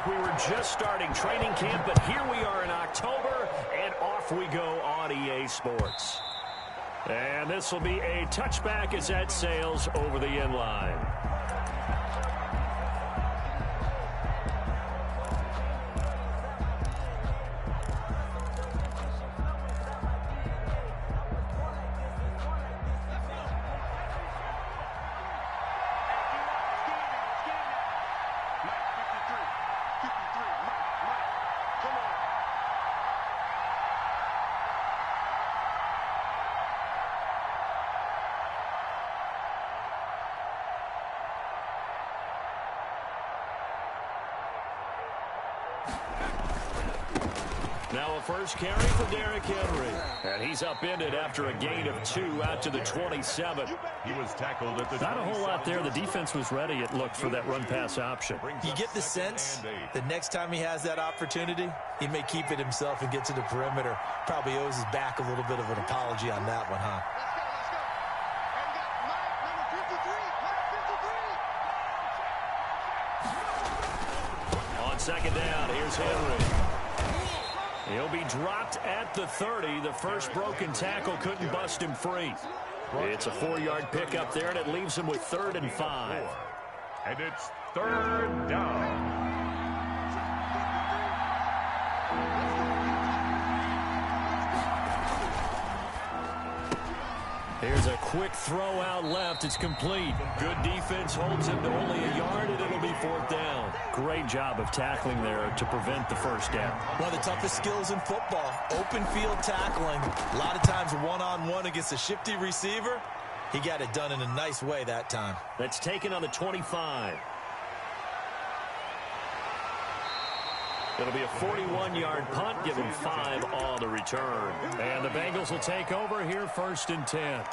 like we were just starting training camp, but here we are in October, and off we go on EA Sports. And this will be a touchback as that sails over the end line. Now a first carry for Derrick Henry. And he's upended after a gain of 2 out to the 27. He was tackled at the Not a whole lot there. The defense was ready, it looked, for that run-pass option. You get the sense that next time he has that opportunity, he may keep it himself and get to the perimeter. Probably owes his back a little bit of an apology on that one, huh? On second down, here's Henry. He'll be dropped at the 30. The first broken tackle couldn't bust him free. It's a 4-yard pickup there, and it leaves him with 3rd and 5. And it's 3rd down. Here's a quick throw out left. It's complete. Good defense holds him to only a yard, and it'll be 4th down. Great job of tackling there to prevent the first down. One of the toughest skills in football, open field tackling. A lot of times one-on-one against a shifty receiver. He got it done in a nice way that time. That's taken on the 25. It'll be a 41-yard punt, give him 5 on the return. And the Bengals will take over here, 1st and 10.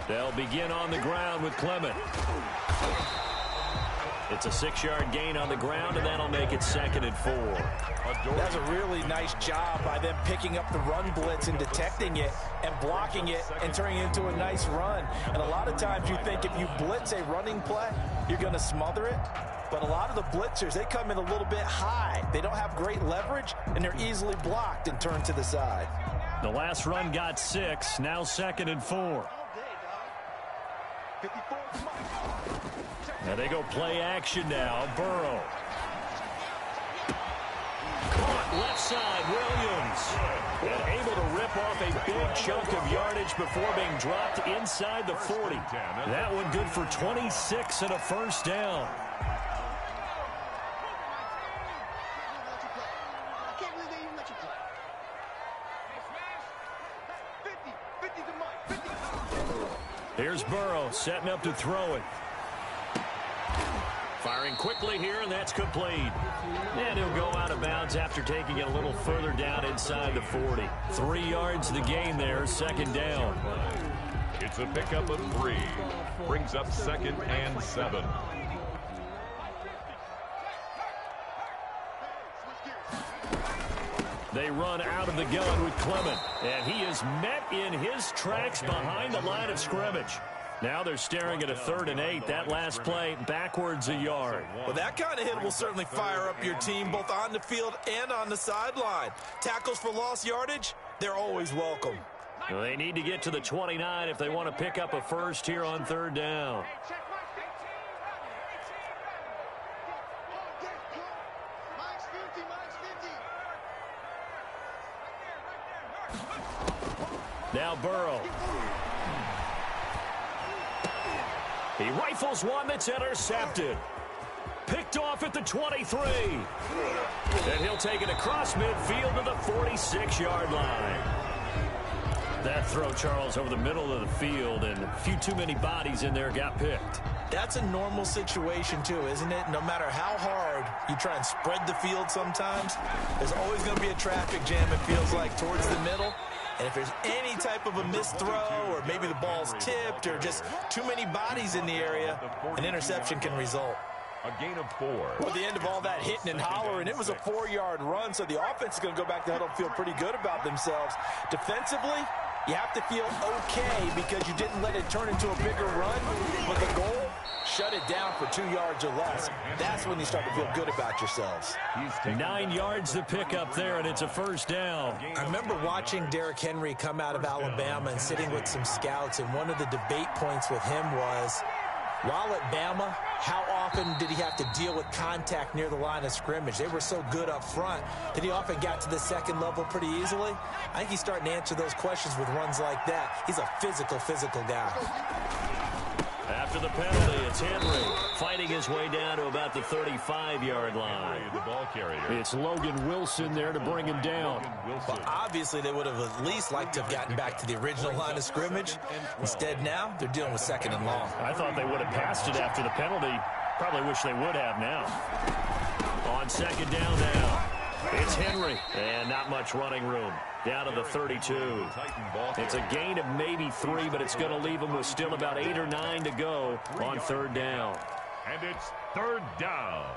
They'll begin on the ground with Clement. It's a 6-yard gain on the ground, and that'll make it 2nd and 4. That's a really nice job by them picking up the run blitz and detecting it and blocking it and turning it into a nice run. And a lot of times you think if you blitz a running play, you're going to smother it. But a lot of the blitzers, they come in a little bit high. They don't have great leverage, and they're easily blocked and turned to the side. The last run got 6, now 2nd and 4. Now they go play action now. Burrow. Caught left side, Williams. And able to rip off a big chunk of yardage before being dropped inside the 40. That one good for 26 and a 1st down. Here's Burrow setting up to throw it. Firing quickly here, and that's complete. And he'll go out of bounds after taking it a little further down inside the 40. 3 yards the gain there, 2nd down. It's a pickup of 3. Brings up 2nd and 7. They run out of the gun with Clement, and he is met in his tracks behind the line of scrimmage. Now they're staring at a 3rd and 8. That last play backwards a yard. Well, that kind of hit will certainly fire up your team both on the field and on the sideline. Tackles for lost yardage, they're always welcome. Well, they need to get to the 29 if they want to pick up a first here on 3rd down. Now Burrow. He rifles one that's intercepted. Picked off at the 23. And he'll take it across midfield to the 46-yard line. That throw, Charles, over the middle of the field, and a few too many bodies in there got picked. That's a normal situation, too, isn't it? No matter how hard you try and spread the field sometimes, there's always going to be a traffic jam, it feels like, towards the middle. And if there's any type of a missed throw or maybe the ball's tipped or just too many bodies in the area, an interception can result. A gain of 4. Well, at the end of all that hitting and hollering, it was a 4-yard run, so the offense is going to go back to huddle and feel pretty good about themselves. Defensively, you have to feel okay because you didn't let it turn into a bigger run, but the goal, shut it down for 2 yards or less. That's when you start to feel good about yourselves. 9 yards to pick up there, and it's a first down. I remember watching Derrick Henry come out of Alabama and sitting with some scouts, and one of the debate points with him was, while at Bama, how often did he have to deal with contact near the line of scrimmage? They were so good up front that he often got to the second level pretty easily. I think he's starting to answer those questions with runs like that. He's a physical guy. After the penalty, it's Henry fighting his way down to about the 35-yard line. The ball carrier. It's Logan Wilson there to bring him down. Well, obviously, they would have at least liked to have gotten back to the original line of scrimmage. Instead, now, they're dealing with second and long. I thought they would have passed it after the penalty. Probably wish they would have now. On second down now, it's Henry. And not much running room. Down to the 32. It's a gain of maybe 3, but it's going to leave them with still about 8 or 9 to go on third down. And it's third down.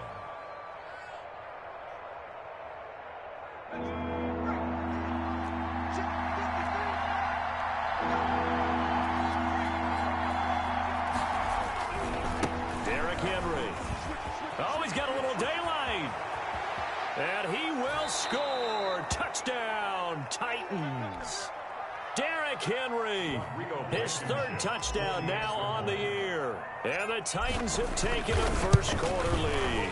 Derrick Henry. Oh, he's got a little daylight. And he will score. Touchdown, Titans. Derrick Henry, his third touchdown now on the year. And the Titans have taken a first-quarter lead.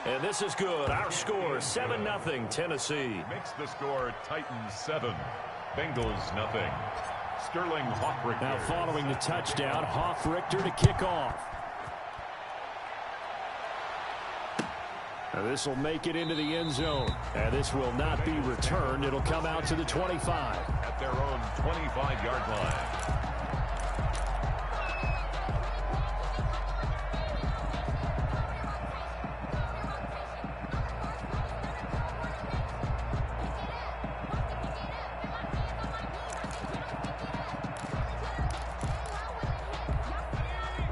And this is good. Our score, 7-0 Tennessee. Makes the score Titans 7, Bengals nothing. Sterling Hawk-Richter. Now following the touchdown, Hawk-Richter to kick off. Now this will make it into the end zone. And this will not be returned. It'll come out to the 25. At their own 25-yard line.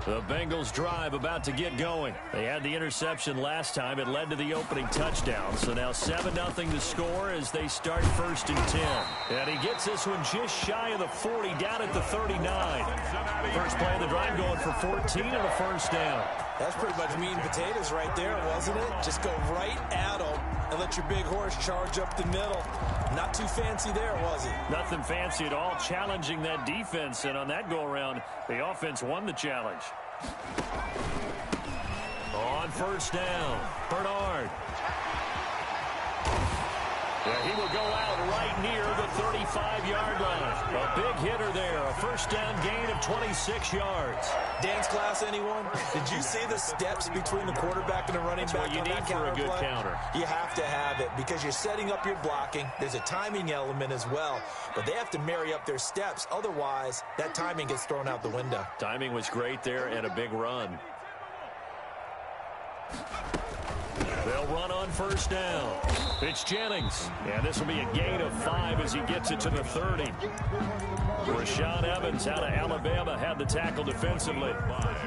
The Bengals drive about to get going. They had the interception last time. It led to the opening touchdown. So now 7-0 to score as they start first and 10. And he gets this one just shy of the 40, down at the 39. First play of the drive going for 14 and a first down. That's pretty much meat and potatoes right there, wasn't it? Just go right at them and let your big horse charge up the middle. Not too fancy there, was it? Nothing fancy at all, challenging that defense. And on that go-around, the offense won the challenge. On first down, Bernard. Yeah, he will go out right near the 35-yard line. A big hitter there. A first down gain of 26 yards. Dance class, anyone? Did you see the steps between the quarterback and the running back? What you need for a good counter. You have to have it because you're setting up your blocking. There's a timing element as well, but they have to marry up their steps. Otherwise, that timing gets thrown out the window. Timing was great there and a big run. They'll run on first down. It's Jennings. And this will be a gain of 5 as he gets it to the 30. Rashaan Evans out of Alabama had the tackle defensively.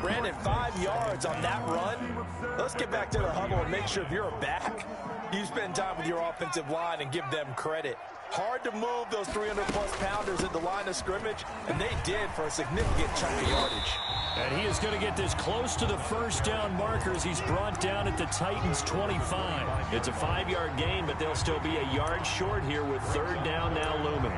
Brandon, 5 yards on that run. Let's get back to the huddle and make sure if you're a back, you spend time with your offensive line and give them credit. Hard to move those 300-plus pounders at the line of scrimmage, and they did for a significant chunk of yardage. And he is going to get this close to the first down marker as he's brought down at the Titans' 25. It's a 5-yard gain, but they'll still be a yard short here with third down now looming.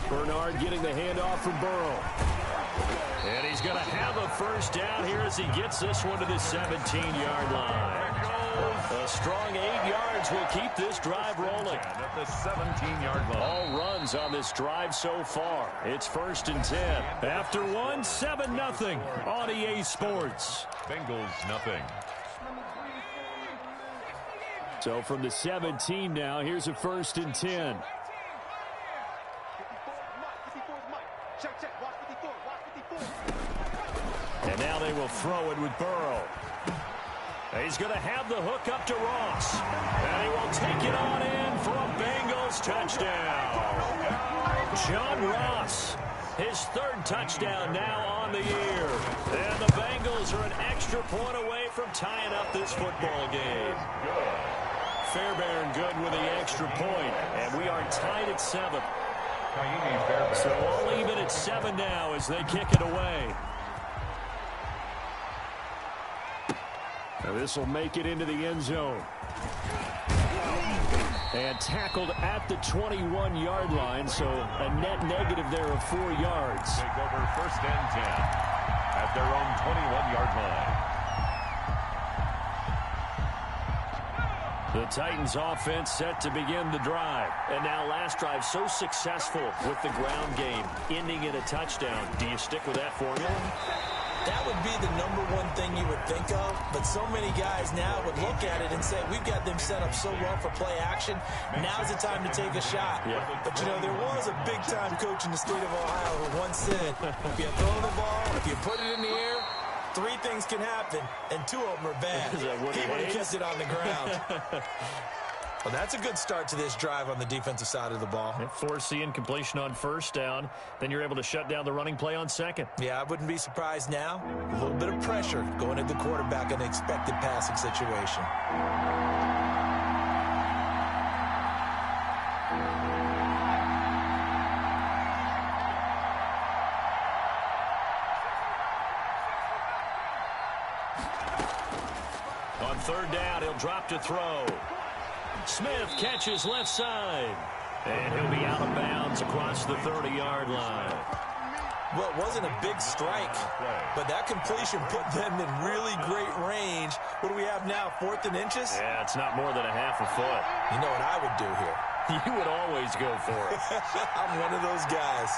Bernard getting the handoff from Burrow. And he's going to have a first down here as he gets this one to the 17-yard line. A strong 8 yards will keep this drive rolling. At the 17-yard line. All runs on this drive so far. It's first and 10. After one, 7-0 on EA Sports. Bengals nothing. So from the 17 now, here's a first and 10. now they will throw it with Burrow. He's going to have the hook up to Ross. And he will take it on in for a Bengals touchdown. John Ross, his third touchdown now on the year. And the Bengals are an extra point away from tying up this football game. Fairbairn good with the extra point. And we are tied at 7. So all even at 7 now as they kick it away. Now this will make it into the end zone. And tackled at the 21-yard line, so a net negative there of 4 yards. Take over 1st and 10 at their own 21-yard line. The Titans offense set to begin the drive. And now last drive so successful with the ground game, ending in a touchdown. Do you stick with that formula? That would be the #1 thing you would think of, but so many guys now would look at it and say, we've got them set up so well for play action. Now's the time to take a shot. Yeah. But, you know, there was a big-time coach in the state of Ohio who once said, if you throw the ball, if you put it in the air, 3 things can happen, and 2 of them are bad. He would have kept it on the ground. Well, that's a good start to this drive on the defensive side of the ball. And force the incompletion on 1st down. Then you're able to shut down the running play on 2nd. Yeah, I wouldn't be surprised now. A little bit of pressure going at the quarterback in an expected passing situation. On 3rd down, he'll drop to throw. Smith catches left side. And he'll be out of bounds across the 30-yard line. Well, it wasn't a big strike, but that completion put them in really great range. What do we have now, 4th and inches? Yeah, it's not more than a half a foot. You know what I would do here? You would always go for it. I'm one of those guys.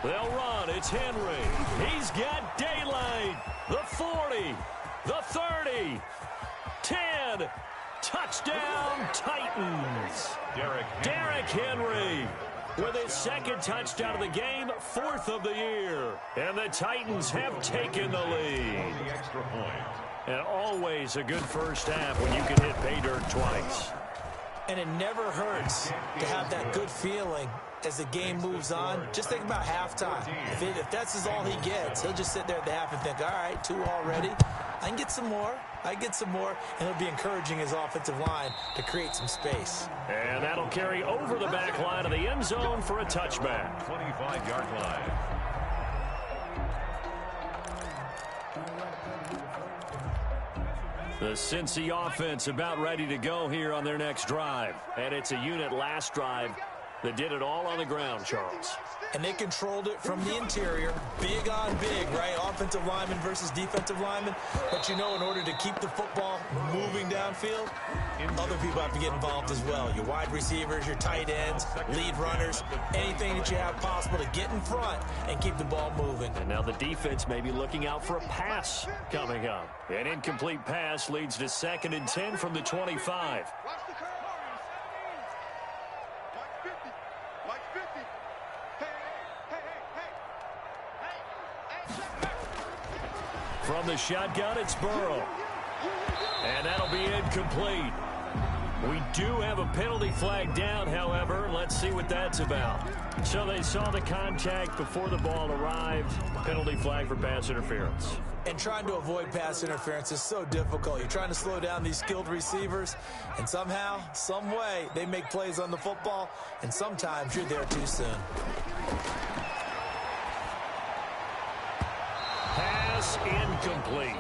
They'll run. It's Henry. He's got daylight. The 40. The 30. 10. Touchdown, Titans. Derrick Henry with his 2nd touchdown of the game, 4th of the year. And the Titans have taken the lead. And always a good first half when you can hit pay dirt twice. And it never hurts to have that good feeling as the game moves on. Just think about halftime. If that's all he gets, he'll just sit there at the half and think, all right, 2 already. I can get some more. And it'll be encouraging his offensive line to create some space. And that'll carry over the back line of the end zone for a touchback. 25-yard line. The Cincy offense about ready to go here on their next drive. And it's a unit last drive that did it all on the ground, Charles. And they controlled it from the interior. Big on big, right? Offensive lineman versus defensive lineman. But you know, in order to keep the football moving downfield, other people have to get involved as well. Your wide receivers, your tight ends, lead runners, anything that you have possible to get in front and keep the ball moving. And now the defense may be looking out for a pass coming up. An incomplete pass leads to 2nd and 10 from the 25. From the shotgun, it's Burrow. And that'll be incomplete. We do have a penalty flag down, however. Let's see what that's about. So they saw the contact before the ball arrived. Penalty flag for pass interference. And trying to avoid pass interference is so difficult. You're trying to slow down these skilled receivers, and somehow, some way, they make plays on the football, and sometimes you're there too soon. Pass incomplete.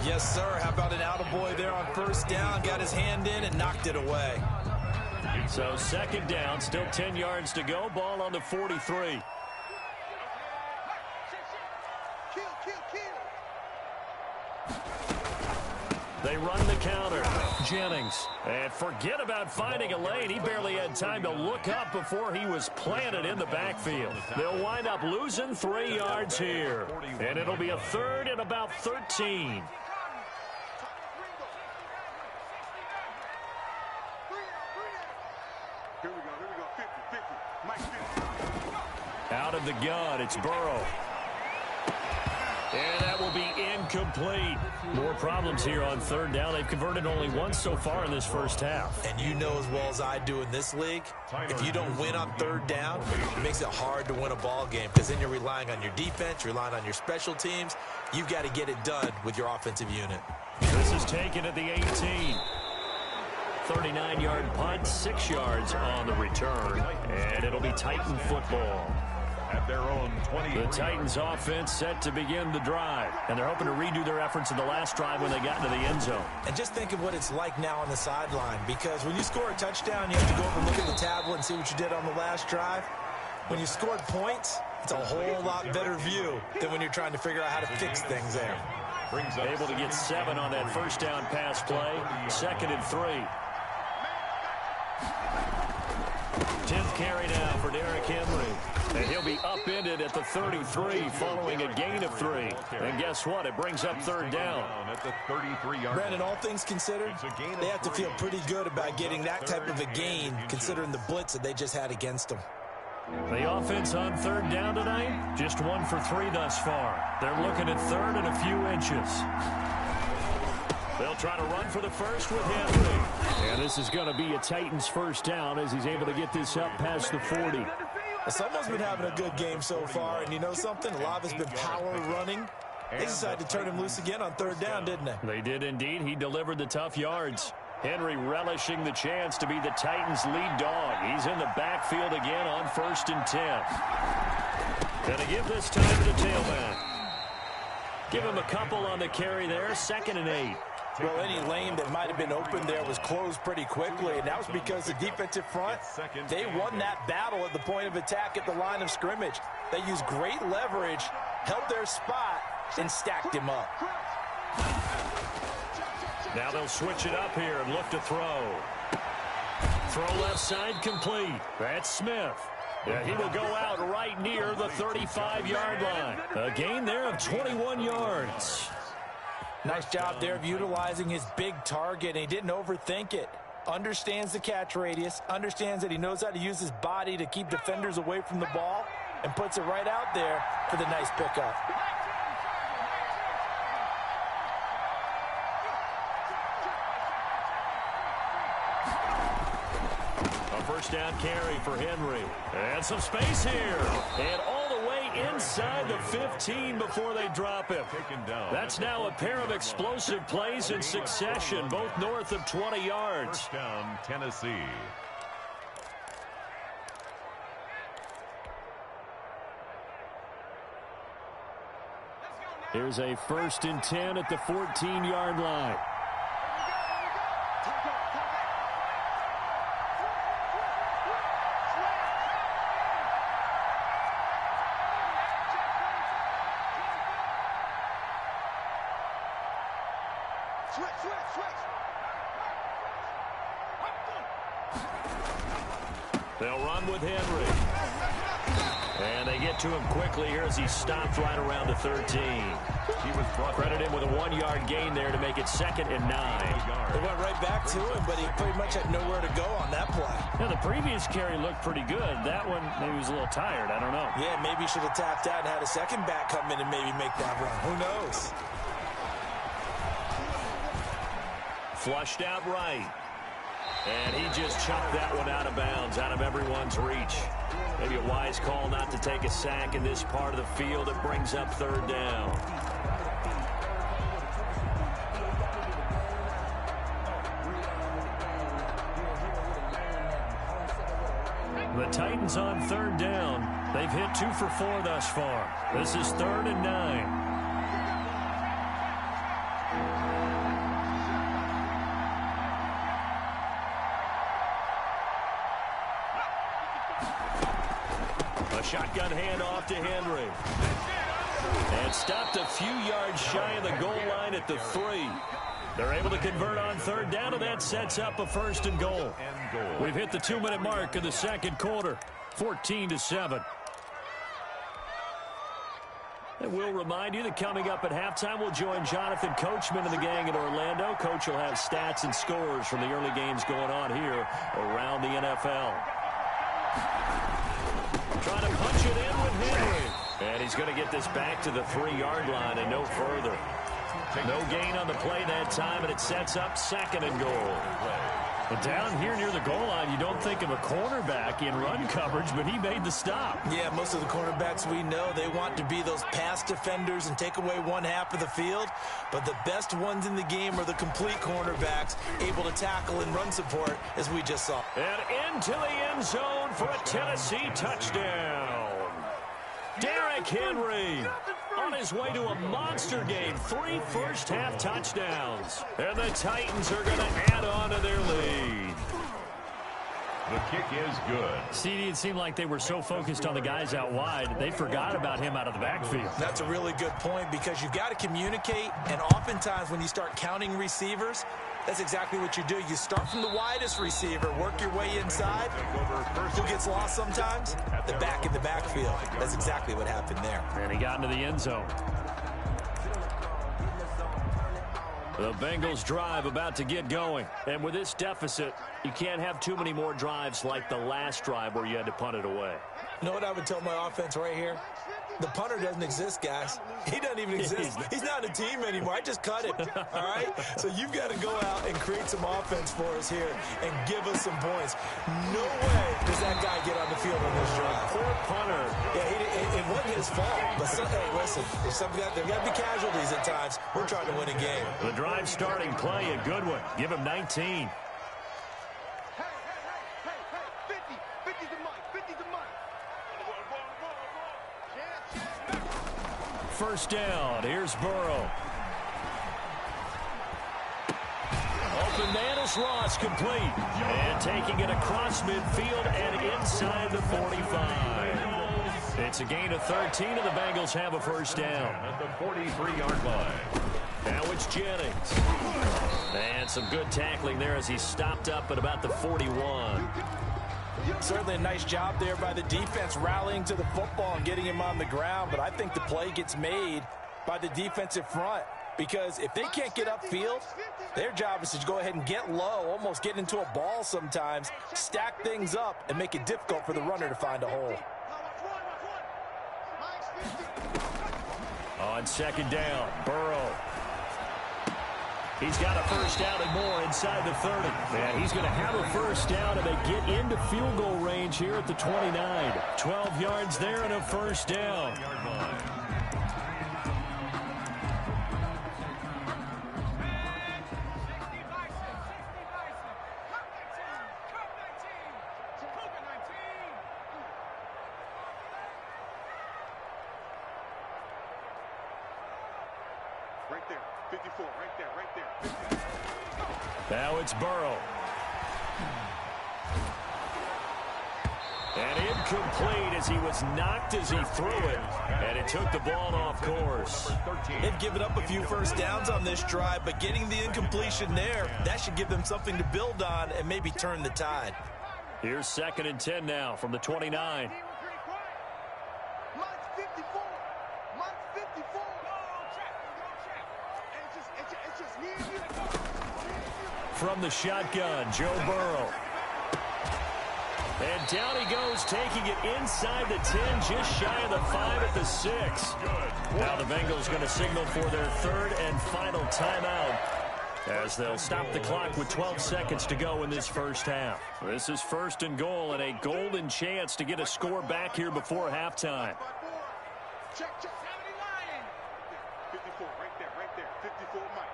Yes, sir. How about an attaboy there on 1st down? Got his hand in and knocked it away. So 2nd down, still 10 yards to go. Ball on the 43. They run the counter. Jennings. And forget about finding a lane. He barely had time to look up before he was planted in the backfield. They'll wind up losing 3 yards here. And it'll be a 3rd and about 13. Here we go. 50-50. out of the gun. It's Burrow. And that will be incomplete. More problems here on third down. They've converted only once so far in this first half. And you know as well as I do in this league, if you don't win on third down, it makes it hard to win a ball game because then you're relying on your defense, relying on your special teams. You've got to get it done with your offensive unit. This is taken at the 18. 39-yard punt, 6 yards on the return. And it'll be Titan football. At their own 20. The Titans offense set to begin the drive. And they're hoping to redo their efforts in the last drive when they got into the end zone. And just think of what it's like now on the sideline. Because when you score a touchdown, you have to go over and look at the tablet and see what you did on the last drive. When you scored points, it's a whole lot better view than when you're trying to figure out how to fix things there. Able to get 7 on that first down pass play. 2nd and 3. 10th carry now for Derrick Henry. And he'll be upended at the 33 following a gain of 3. And guess what? It brings up third down. At the 33-yard. Brandon, all things considered, they have to feel pretty good about getting that type of a gain considering the blitz that they just had against them. The offense on third down tonight, just 1 for 3 thus far. They're looking at third and a few inches. They'll try to run for the first with Henry. And this is going to be a Titans first down as he's able to get this up past the 40. Someone's been having a good game so far, and you know something? A lot of it's been power running. They decided to turn him loose again on third down, didn't they? They did indeed. He delivered the tough yards. Henry relishing the chance to be the Titans' lead dog. He's in the backfield again on 1st and 10. Gonna give this time to the tailback. Give him a couple on the carry there. 2nd and 8. Well, any lane that might have been open there was closed pretty quickly, and that was because the defensive front, they won that battle at the point of attack at the line of scrimmage. They used great leverage, held their spot, and stacked him up. Now they'll switch it up here and look to throw. Throw left side complete. That's Smith. Yeah, he will go out right near the 35-yard line. A gain there of 21 yards. Nice job there of utilizing his big target, and he didn't overthink it. Understands the catch radius, understands that he knows how to use his body to keep defenders away from the ball, and puts it right out there for the nice pickup. A first down carry for Henry. And some space here. And all the way inside the 15 before they drop him. That's now a pair of explosive plays in succession, both north of 20 yards. First down, Tennessee. Here's a 1st and 10 at the 14-yard line. They'll run with Henry. And they get to him quickly here as he stopped right around the 13. He was credited him with a 1-yard gain there to make it 2nd and 9. They went right back to him, but he pretty much had nowhere to go on that play. Yeah, the previous carry looked pretty good. That one, maybe he was a little tired. I don't know. Yeah, maybe he should have tapped out and had a second back come in and maybe make that run. Who knows? Flushed out right. And he just chucked that one out of bounds, out of everyone's reach. Maybe a wise call not to take a sack in this part of the field. It brings up third down. The Titans on third down. They've hit 2 for 4 thus far. This is 3rd and 9. Shotgun handoff to Henry. And stopped a few yards shy of the goal line at the 3. They're able to convert on third down, and that sets up a 1st and goal. We've hit the 2-minute mark of the second quarter. 14-7. And we'll remind you that coming up at halftime, we'll join Jonathan Coachman and the gang in Orlando. Coach will have stats and scores from the early games going on here around the NFL. Trying to punch it in with Henry. And he's going to get this back to the 3-yard line and no further. No gain on the play that time, and it sets up 2nd and goal. But down here near the goal line, you don't think of a cornerback in run coverage, but he made the stop. Yeah, most of the cornerbacks we know, they want to be those pass defenders and take away one half of the field. But the best ones in the game are the complete cornerbacks, able to tackle and run support, as we just saw. And into the end zone for a Tennessee touchdown. Derrick Henry on his way to a monster game. 3 first-half touchdowns. And the Titans are going to add on to their lead. The kick is good. CD, it seemed like they were so focused on the guys out wide, they forgot about him out of the backfield. That's a really good point, because you've got to communicate, and oftentimes when you start counting receivers, that's exactly what you do. You start from the widest receiver, work your way inside. Who gets lost sometimes? The back in the backfield. That's exactly what happened there. And he got into the end zone. The Bengals drive about to get going. And with this deficit, you can't have too many more drives like the last drive where you had to punt it away. You know what I would tell my offense right here? The punter doesn't exist, guys. He doesn't even exist. He's not a team anymore. I just cut him, all right? So you've got to go out and create some offense for us here and give us some points. No way does that guy get on the field on this drive. Poor punter. Yeah, it wasn't his fault. But, hey, listen, there got to be casualties at times. We're trying to win a game. The drive starting play, a good one. Give him 19. First down. Here's Burrow. Open man is Ross, complete. And taking it across midfield and inside the 45. It's a gain of 13, and the Bengals have a first down. At the 43-yard line. Now it's Jennings. And some good tackling there as he stopped up at about the 41. Certainly a nice job there by the defense rallying to the football and getting him on the ground, but I think the play gets made by the defensive front, because if they can't get upfield, their job is to go ahead and get low, almost get into a ball sometimes, stack things up, and make it difficult for the runner to find a hole. On second down, Burrow. He's got a first down and more inside the 30. And he's going to have a first down, and they get into field goal range here at the 29. 12 yards there and a first down. Right there, 54, right there, right there. Now it's Burrow. And incomplete as he was knocked as he threw it. And it took the ball off course. They've given up a few first downs on this drive, but getting the incompletion there, that should give them something to build on and maybe turn the tide. Here's 2nd and 10 now from the 29. From the shotgun, Joe Burrow. And down he goes, taking it inside the 10, just shy of the 5 at the 6. Now the Bengals going to signal for their 3rd and final timeout, as they'll stop the clock with 12 seconds to go in this first half. This is 1st and goal, and a golden chance to get a score back here before halftime. Check, 54, right there, 54, Mike.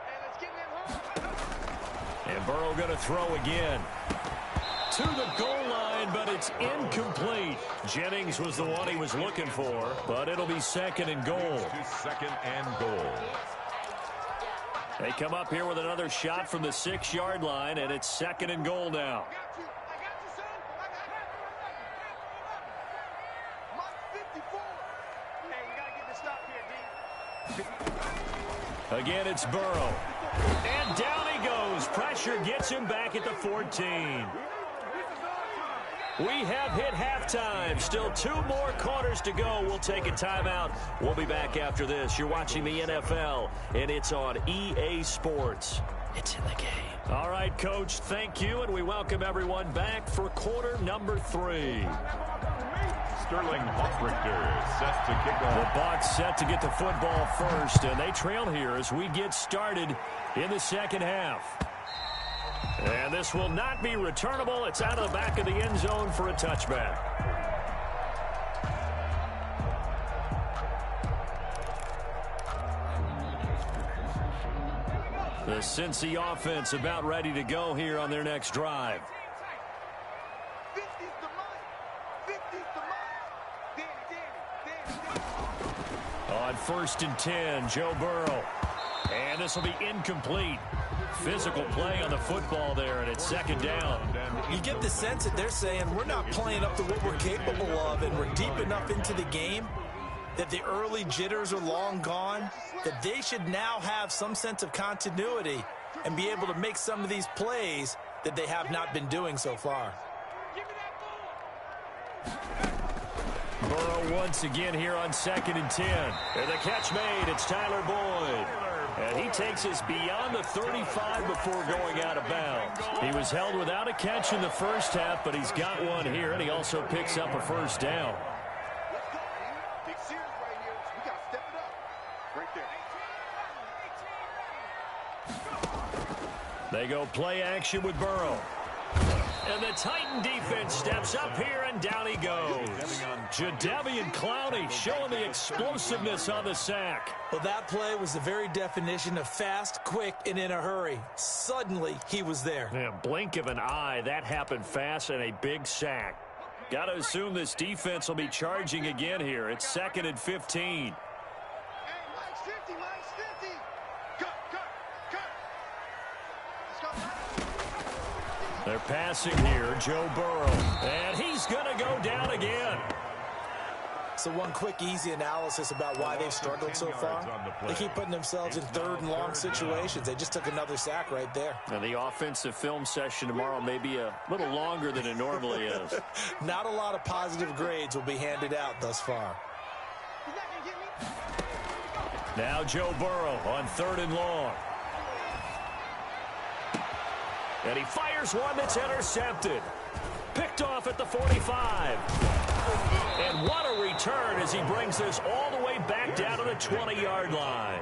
Hey, let's get in that hole. And Burrow going to throw again. To the goal line, but it's incomplete. Jennings was the one he was looking for, but it'll be 2nd and goal. To 2nd and goal. They come up here with another shot from the 6-yard line, and it's 2nd and goal now. Again, it's Burrow. And down he goes. Pressure gets him back at the 14. We have hit halftime. Still 2 more quarters to go. We'll take a timeout. We'll be back after this. You're watching the NFL, and it's on EA Sports. It's in the game. All right, Coach, thank you, and we welcome everyone back for quarter number 3. Sterling Hoffrichter set to kick off. The Bucs set to get the football first, and they trail here as we get started in the second half. And this will not be returnable. It's out of the back of the end zone for a touchback. The Cincy offense about ready to go here on their next drive. 50's the money. 50's the money. On 1st and 10, Joe Burrow. And this will be incomplete. Physical play on the football there, and it's 2nd down. You get the sense that they're saying we're not playing up to what we're capable of, and we're deep enough into the game that the early jitters are long gone, that they should now have some sense of continuity and be able to make some of these plays that they have not been doing so far. Burrow once again here on 2nd and 10. And the catch made. It's Tyler Boyd. And he takes us beyond the 35 before going out of bounds. He was held without a catch in the first half, but he's got one here, and he also picks up a 1st down. Let's go, man. Big series right here. We got to step it up. Right there. They go play action with Burrow. And the Titan defense steps up here, and down he goes. Jadeveon Clowney showing the explosiveness on the sack. Well, that play was the very definition of fast, quick, and in a hurry. Suddenly, he was there. Yeah, blink of an eye, that happened fast, and a big sack. Got to assume this defense will be charging again here. It's 2nd and 15. Hey, Mike's 50, Mike's 50. Cut. Let's go. They're passing here, Joe Burrow. And he's going to go down again. So one quick, easy analysis about why they've struggled so far. They keep putting themselves in 3rd and long situations. They just took another sack right there. And the offensive film session tomorrow may be a little longer than it normally is. Not a lot of positive grades will be handed out thus far. He's not going to get me. Now Joe Burrow on 3rd and long. And he fires one that's intercepted. Picked off at the 45. And what a return as he brings this all the way back down to the 20-yard line.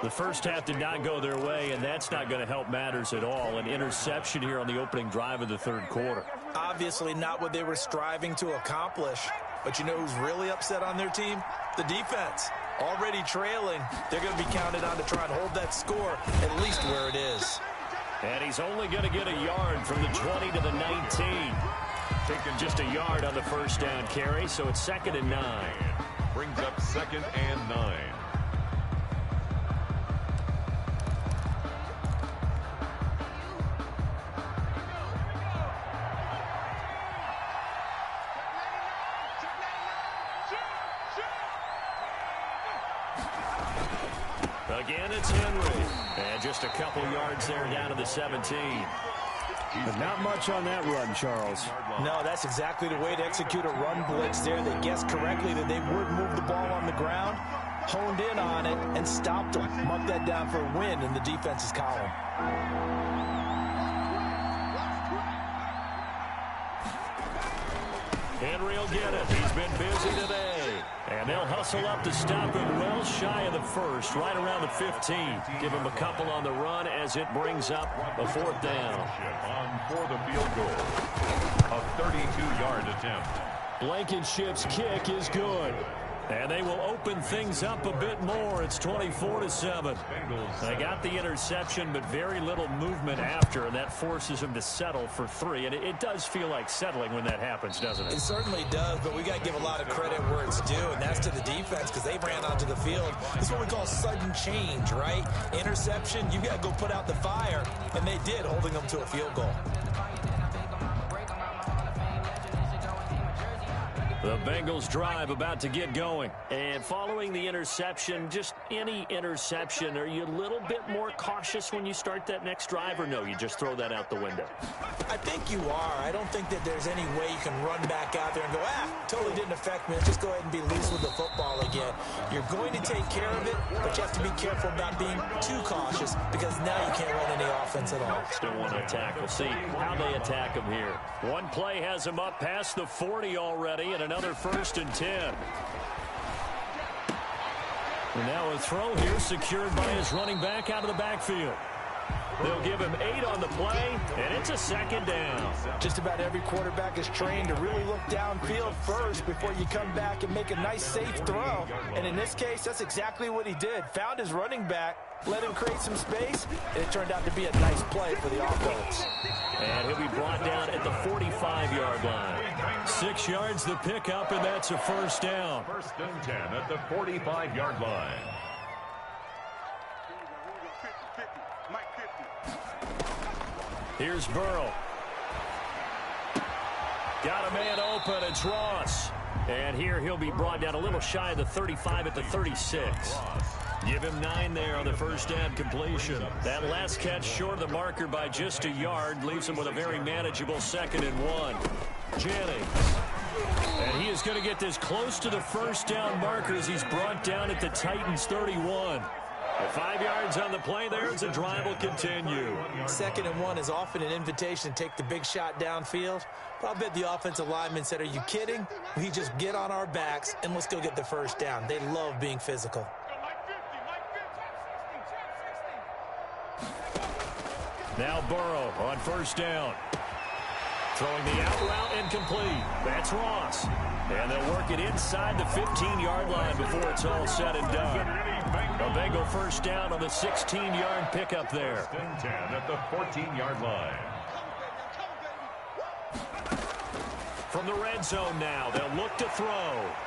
The first half did not go their way, and that's not going to help matters at all. An interception here on the opening drive of the 3rd quarter. Obviously not what they were striving to accomplish. But you know who's really upset on their team? The defense. Already trailing. They're going to be counted on to try and hold that score at least where it is. And he's only going to get a yard from the 20 to the 19. Taking just a yard on the 1st down carry, so it's 2nd and 9. Brings up 2nd and 9. Again, it's Henry. And just a couple yards there down to the 17. But not much on that run, Charles. No, that's exactly the way to execute a run blitz there. They guessed correctly that they would move the ball on the ground, honed in on it, and stopped them. Mark that down for a win in the defense's column. Henry will get it. He's been busy today. And they'll hustle up to stop him well shy of the 1st, right around the 15. Give him a couple on the run as it brings up a 4th down. On for the field goal. A 32-yard attempt. Blankenship's kick is good. And they will open things up a bit more. It's 24-7. Bengals. They got the interception, but very little movement after, and that forces them to settle for 3. And it does feel like settling when that happens, doesn't it? It certainly does, but we got to give a lot of credit where it's due, and that's to the defense because they ran onto the field. This is what we call sudden change, right? Interception, you got to go put out the fire, and they did, holding them to a field goal. The Bengals drive about to get going. And following the interception, just any interception, are you a little bit more cautious when you start that next drive, or no, you just throw that out the window? I think you are. I don't think that there's any way you can run back out there and go, totally didn't affect me. Let's just go ahead and be loose with the football again. You're going to take care of it, but you have to be careful about being too cautious because now you can't run any offense at all. Still want to attack. We'll see how they attack him here. One play has him up past the 40 already, and another 1st and 10. And now a throw here secured by his running back out of the backfield. They'll give him 8 on the play, and it's a 2nd down. Just about every quarterback is trained to really look downfield first before you come back and make a nice, safe throw. And in this case, that's exactly what he did. Found his running back, let him create some space, and it turned out to be a nice play for the offense. And he'll be brought down at the 45-yard line. 6 yards the pickup, and that's a 1st down. 1st and 10 at the 45-yard line. Here's Burrow. Got a man open. It's Ross. And here he'll be brought down a little shy of the 35 at the 36. Give him 9 there on the 1st down completion. That last catch short of the marker by just a yard leaves him with a very manageable 2nd and 1. Jennings. And he is going to get this close to the 1st down marker as he's brought down at the Titans 31. 5 yards on the play there as the drive will continue. 2nd and 1 is often an invitation to take the big shot downfield. But I'll bet the offensive lineman said, are you kidding? We just get on our backs and let's go get the 1st down. They love being physical. Now Burrow on 1st down. Throwing the out route incomplete. That's Ross. And they'll work it inside the 15-yard line before it's all said and done. A Bengal 1st down on the 16-yard pickup there. 1st and 10 at the 14-yard line. From the red zone now, they'll look to throw.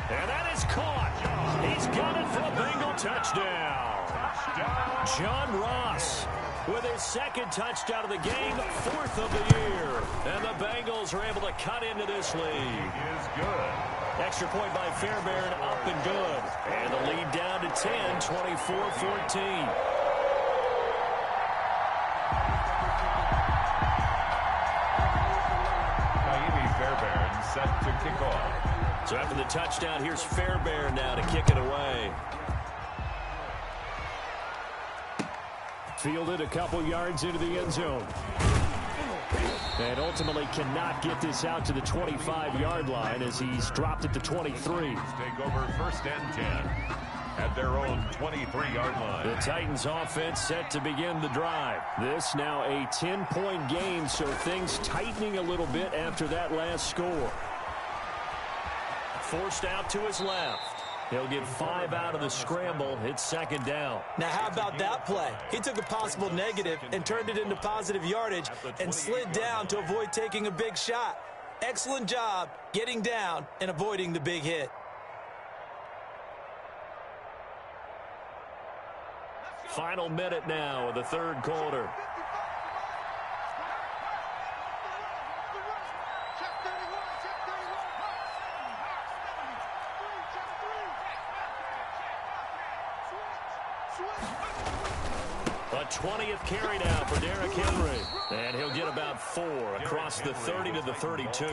And that is caught. He's got it for a Bengal touchdown. John Ross with his 2nd touchdown of the game, 4th of the year. And the Bengals are able to cut into this lead. Is good. Extra point by Fairbairn, up and good. And the lead down to 10, 24-14. Fairbairn set to kick off. So after the touchdown, here's Fairbairn now to kick it away. Fielded a couple yards into the end zone. And ultimately cannot get this out to the 25-yard line as he's dropped at the 23. Take over 1st and 10 at their own 23-yard line. The Titans offense set to begin the drive. This now a 10-point game, so things tightening a little bit after that last score. Forced out to his left. He'll get 5 out of the scramble. It's 2nd down. Now, how about that play? He took a possible negative and turned it into positive yardage and slid down to avoid taking a big shot. Excellent job getting down and avoiding the big hit. Final minute now of the 3rd quarter. A 20th carry now for Derrick Henry. And he'll get about 4 across the 30 to the 32.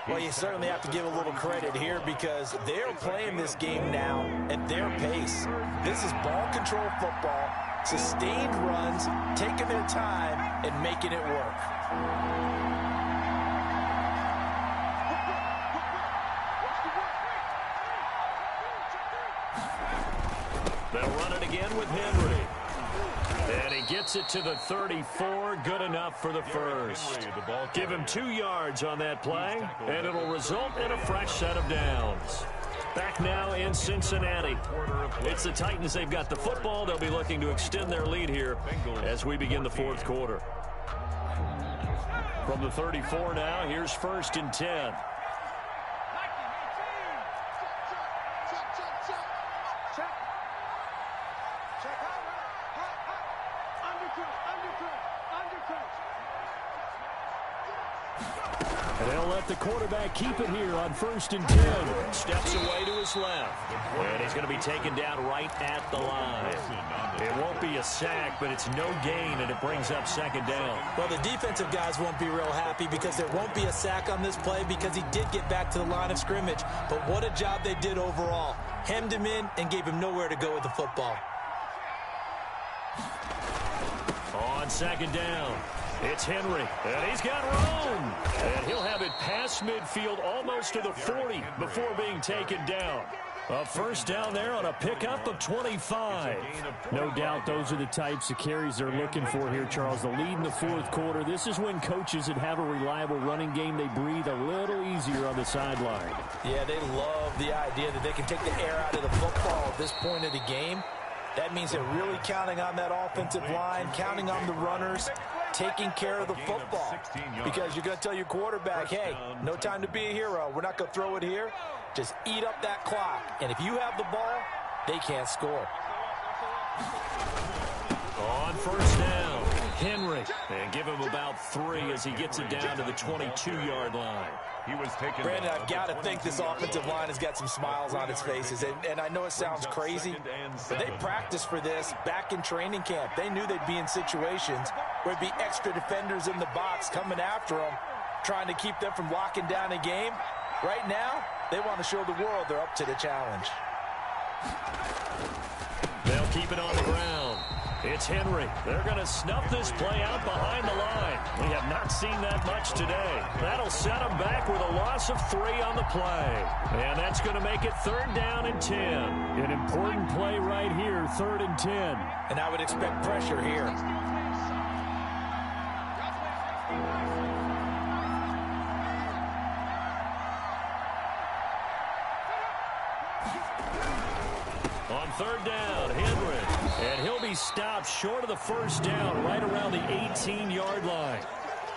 Well, you certainly have to give a little credit here because they're playing this game now at their pace. This is ball control football, sustained runs, taking their time, and making it work. They'll run it again with Henry. And he gets it to the 34. Good enough for the 1st. Give him 2 yards on that play, and it'll result in a fresh set of downs. Back now in Cincinnati. It's the Titans. They've got the football. They'll be looking to extend their lead here as we begin the 4th quarter. From the 34 now, here's 1st and 10. And they'll let the quarterback keep it here on 1st and 10. Steps away to his left. And he's going to be taken down right at the line. It won't be a sack, but it's no gain, and it brings up 2nd down. Well, the defensive guys won't be real happy because there won't be a sack on this play because he did get back to the line of scrimmage. But what a job they did overall. Hemmed him in and gave him nowhere to go with the football. On 2nd down, it's Henry, and he's got room. And he'll have it past midfield almost to the 40 before being taken down. A 1st down there on a pickup of 25. No doubt those are the types of carries they're looking for here, Charles. The lead in the 4th quarter. This is when coaches that have a reliable running game, they breathe a little easier on the sideline. Yeah, they love the idea that they can take the air out of the football at this point of the game. That means they're really counting on that offensive line, counting on the runners, taking care of the football. Because you're going to tell your quarterback, hey, no time to be a hero. We're not going to throw it here. Just eat up that clock. And if you have the ball, they can't score. On 1st down, Henry. And give him about 3 as he gets it down to the 22-yard line. He was taken. Brandon, I've got to think this offensive line has got some smiles on its faces. And I know it sounds crazy, but they practiced for this back in training camp. They knew they'd be in situations where there'd be extra defenders in the box coming after them, trying to keep them from locking down a game. Right now, they want to show the world they're up to the challenge. They'll keep it on the ground. It's Henry. They're going to snuff this play out behind the line. We have not seen that much today. That'll set them back with a loss of 3 on the play. And that's going to make it 3rd down and 10. An important play right here, 3rd and 10. And I would expect pressure here. On 3rd down, Henry. And he'll be stopped short of the 1st down right around the 18-yard line.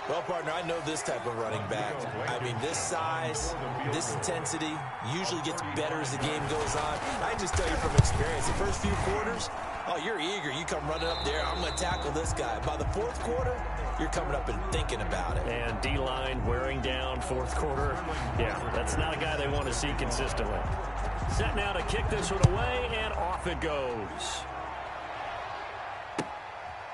Well, partner, I know this type of running back. I mean, this size, this intensity usually gets better as the game goes on. I just tell you from experience, the first few quarters, oh, you're eager. You come running up there, I'm going to tackle this guy. By the 4th quarter, you're coming up and thinking about it. And D-line wearing down 4th quarter. Yeah, that's not a guy they want to see consistently. Set now to kick this one away, and off it goes.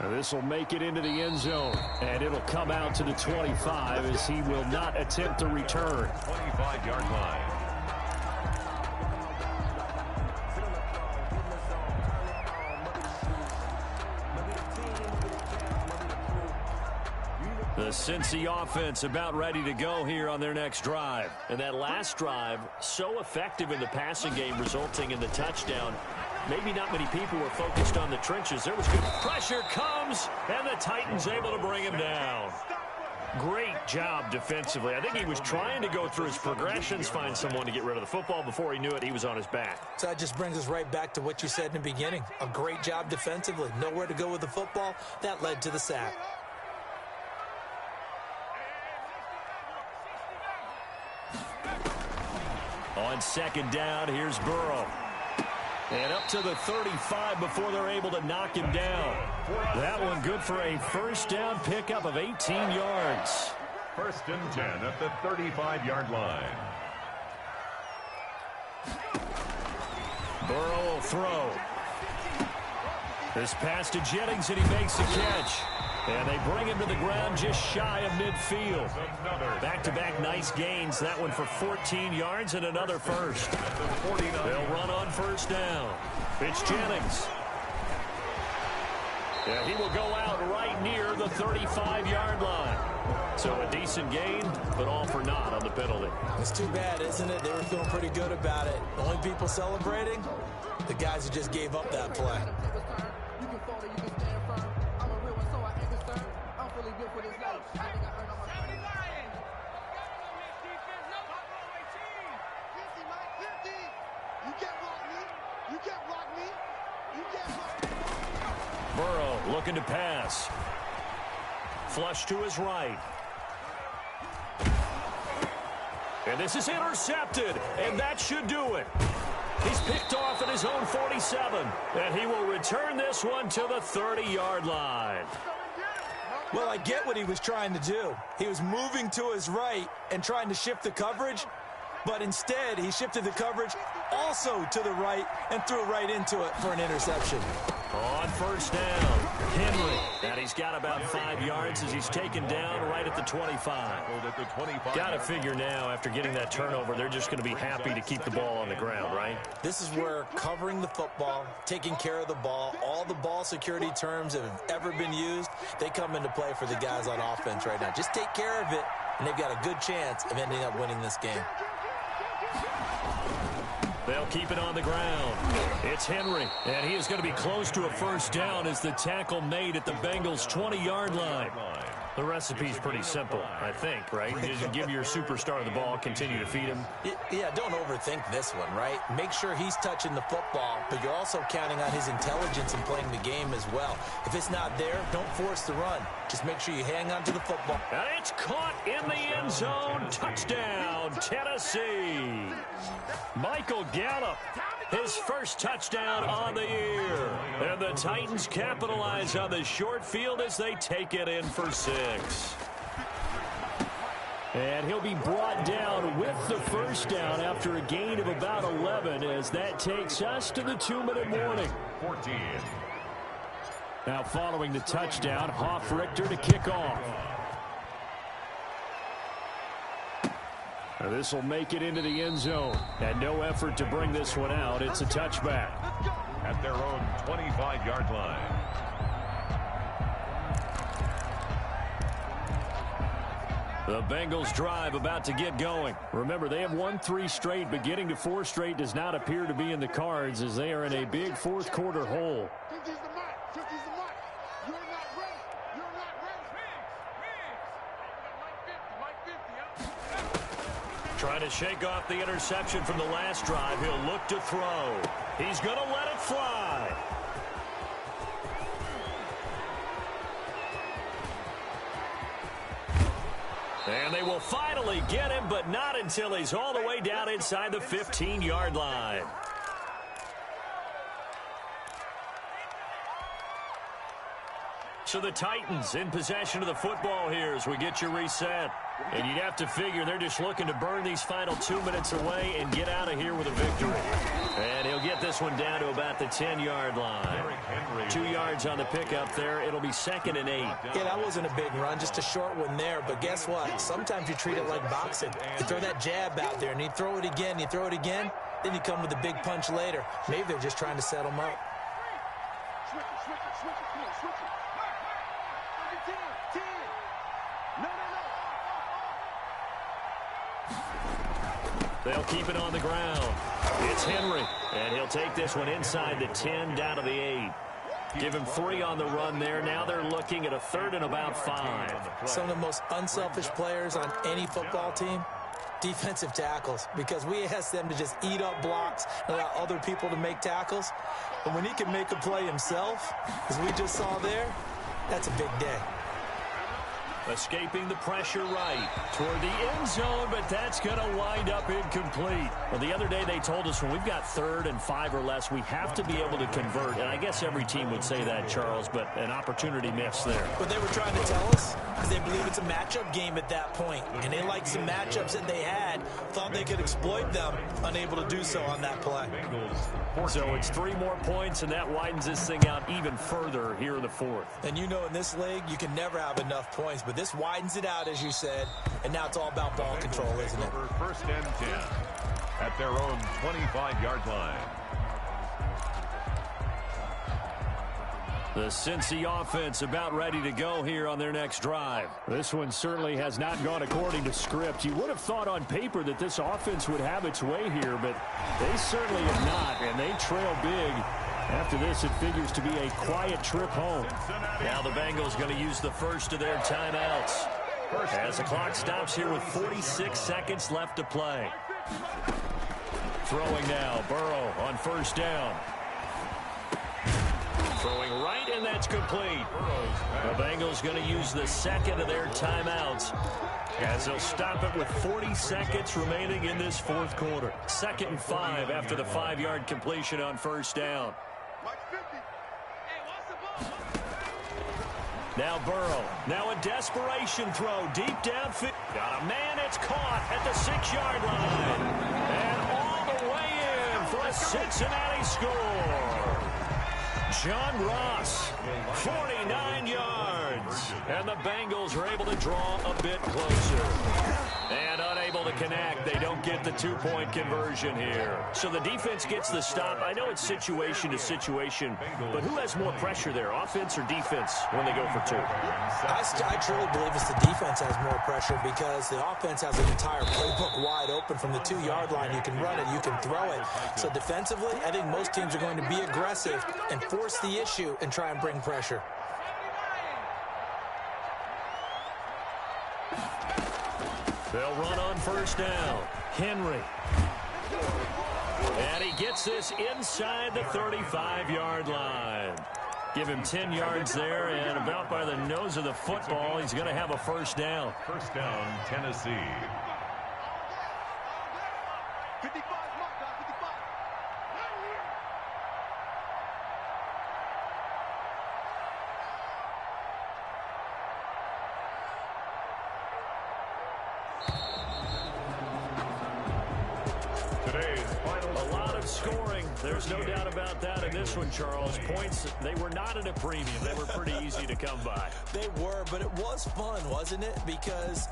This will make it into the end zone, and it'll come out to the 25 as he will not attempt to return. 25-yard line. The Cincy offense about ready to go here on their next drive. And that last drive, so effective in the passing game, resulting in the touchdown. Maybe not many people were focused on the trenches. There was good pressure comes, and the Titans able to bring him down. Great job defensively. I think he was trying to go through his progressions, find someone to get rid of the football. Before he knew it, he was on his back. So that just brings us right back to what you said in the beginning. A great job defensively. Nowhere to go with the football. That led to the sack. On 2nd down, here's Burrow. And up to the 35 before they're able to knock him down. That one good for a 1st down pickup of 18 yards. 1st and 10 at the 35-yard line. Burrow will throw. This pass to Jennings, and he makes the catch. And they bring him to the ground just shy of midfield. Back-to-back nice gains. That one for 14 yards and another 1st. They'll run on 1st down. It's Jennings. Yeah, he will go out right near the 35-yard line. So a decent gain, but all for naught on the penalty. It's too bad, isn't it? They were feeling pretty good about it. Only people celebrating, the guys who just gave up that play. Burrow looking to pass. Flush to his right. And this is intercepted, and that should do it. He's picked off at his own 47, and he will return this one to the 30-yard line. Well, I get what he was trying to do. He was moving to his right and trying to shift the coverage, but instead he shifted the coverage also to the right and threw right into it for an interception. On first down, Henry. And he's got about 5 yards as he's taken down right at the 25. Got to figure now, after getting that turnover, they're just going to be happy to keep the ball on the ground, right? This is where covering the football, taking care of the ball, all the ball security terms that have ever been used, they come into play for the guys on offense right now. Just take care of it, and they've got a good chance of ending up winning this game. They'll keep it on the ground. It's Henry, and he is going to be close to a first down as the tackle made at the Bengals' 20-yard line. The recipe's pretty simple, I think, right? Just give your superstar the ball, continue to feed him. Yeah, don't overthink this one, right? Make sure he's touching the football, but you're also counting on his intelligence in playing the game as well. If it's not there, don't force the run. Just make sure you hang on to the football. And it's caught in the end zone. Touchdown, Tennessee. Michael Gallup, his first touchdown on the year. And the Titans capitalize on the short field as they take it in for 6. And he'll be brought down with the first down after a gain of about 11 as that takes us to the 2-minute warning. 14. Now following the touchdown, Hoff-Richter to kick off. This will make it into the end zone. And no effort to bring this one out. It's a touchback. At their own 25-yard line. The Bengals drive about to get going. Remember, they have won 3 straight, but getting to 4 straight does not appear to be in the cards as they are in a big fourth quarter hole. 50's the mark. 50's the mark. You're not ready. You're not ready. Trying to shake off the interception from the last drive. He'll look to throw. He's going to let it fly. And they will finally get him, but not until he's all the way down inside the 15-yard line. So the Titans in possession of the football here as we get you reset. And you'd have to figure they're just looking to burn these final 2 minutes away and get out of here with a victory. And he'll get this one down to about the 10-yard line. 2 yards on the pickup there. It'll be 2nd and 8. Yeah, that wasn't a big run, just a short one there. But guess what? Sometimes you treat it like boxing. You throw that jab out there, and you throw it again, you throw it again, then you come with a big punch later. Maybe they're just trying to set them up. Switch it. Come on, switch it. 10. No. They'll keep it on the ground. It's Henry, and he'll take this one inside the 10 down to the 8. Give him 3 on the run there. Now they're looking at a 3rd and about 5. Some of the most unselfish players on any football team, defensive tackles, because we ask them to just eat up blocks and allow other people to make tackles. But when he can make a play himself, as we just saw there, that's a big day. Escaping the pressure right toward the end zone, but that's going to wind up incomplete. Well, the other day they told us when we've got 3rd and 5 or less, we have to be able to convert. And I guess every team would say that, Charles, but an opportunity missed there. What they were trying to tell us is they believe it's a matchup game at that point. And they liked some matchups that they had, thought they could exploit them, unable to do so on that play. So it's 3 more points, and that widens this thing out even further here in the 4th. And you know in this league, you can never have enough points, but this widens it out, as you said, and now it's all about ball control, isn't it? 1st and 10 at their own 25-yard line. The Cincy offense about ready to go here on their next drive. This one certainly has not gone according to script. You would have thought on paper that this offense would have its way here, but they certainly have not, and they trail big. After this, it figures to be a quiet trip home. Now the Bengals going to use the first of their timeouts as the clock stops here with 46 seconds left to play. Throwing now, Burrow on first down. Throwing right, and that's complete. The Bengals going to use the second of their timeouts as they'll stop it with 40 seconds remaining in this 4th quarter. 2nd and 5 after the 5-yard completion on first down. Now Burrow. Now a desperation throw deep downfield. Got a man. It's caught at the 6-yard line. And all the way in for a Cincinnati score. John Ross, 49 yards. And the Bengals are able to draw a bit closer. And unable to connect. They don't get the 2-point conversion here. So the defense gets the stop. I know it's situation to situation, but who has more pressure there, offense or defense, when they go for 2? I truly believe it's the defense has more pressure because the offense has an entire playbook wide open from the 2-yard line. You can run it, you can throw it. So defensively, I think most teams are going to be aggressive and force the issue and try and bring pressure. They'll run on first down. Henry. And he gets this inside the 35-yard line. Give him 10 yards there, and about by the nose of the football, he's going to have a first down. First down, Tennessee. 55, mark, 55. Today's final. A lot of scoring. There's no doubt about that in this one, Charles. Points, they were not at a premium. They were pretty easy to come by. They were, but it was fun, wasn't it? Because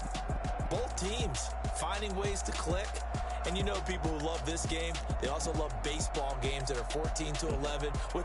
both teams finding ways to click. And you know people who love this game, they also love baseball games that are 14-11 with